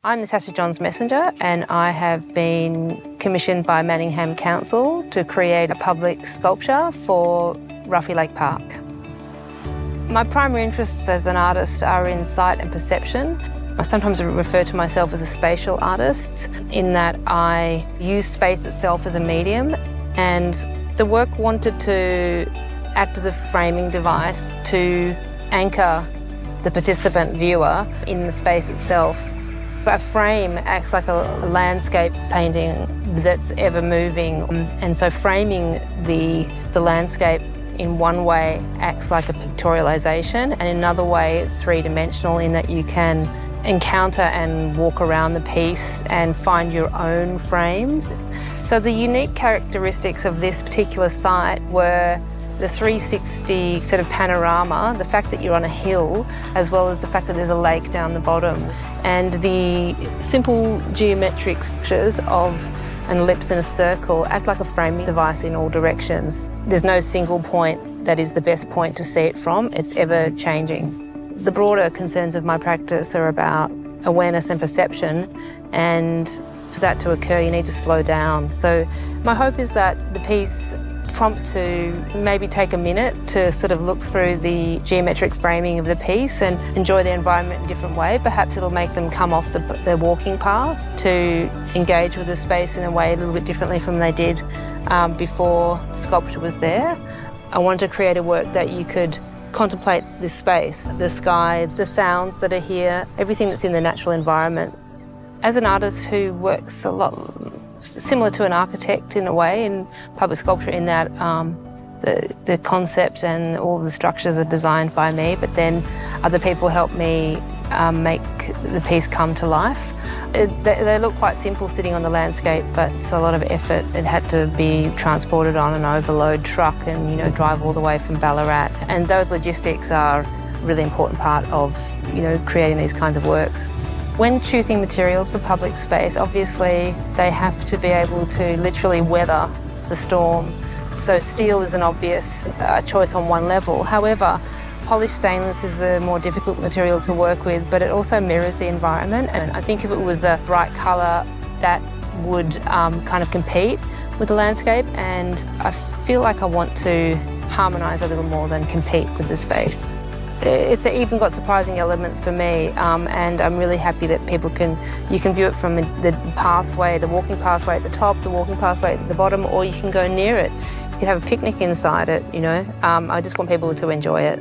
I'm Natasha Johns-Messenger and I have been commissioned by Manningham Council to create a public sculpture for Ruffey Lake Park. My primary interests as an artist are in sight and perception. I sometimes refer to myself as a spatial artist in that I use space itself as a medium, and the work wanted to act as a framing device to anchor the participant viewer in the space itself. A frame acts like a landscape painting that's ever moving, and so framing the landscape in one way acts like a pictorialization, and in another way it's three-dimensional in that you can encounter and walk around the piece and find your own frames. So the unique characteristics of this particular site were the 360 sort of panorama, the fact that you're on a hill, as well as the fact that there's a lake down the bottom, and the simple geometric structures of an ellipse and a circle act like a framing device in all directions. There's no single point that is the best point to see it from. It's ever changing. The broader concerns of my practice are about awareness and perception, and for that to occur, you need to slow down. So my hope is that the piece prompts to maybe take a minute to sort of look through the geometric framing of the piece and enjoy the environment in a different way. Perhaps it'll make them come off their walking path to engage with the space in a way a little bit differently from they did before the sculpture was there. I wanted to create a work that you could contemplate this space, the sky, the sounds that are here, everything that's in the natural environment. As an artist who works a lot similar to an architect in a way in public sculpture, in that the concepts and all the structures are designed by me, but then other people help me make the piece come to life. They look quite simple sitting on the landscape, but it's a lot of effort. It had to be transported on an overload truck and drive all the way from Ballarat, and those logistics are a really important part of creating these kinds of works. When choosing materials for public space, obviously they have to be able to literally weather the storm. So steel is an obvious choice on one level. However, polished stainless is a more difficult material to work with, but it also mirrors the environment. And I think if it was a bright colour, that would kind of compete with the landscape. And I feel like I want to harmonise a little more than compete with the space. It's even got surprising elements for me, and I'm really happy that you can view it from the pathway, the walking pathway at the top, the walking pathway at the bottom, or you can go near it. You can have a picnic inside it, I just want people to enjoy it.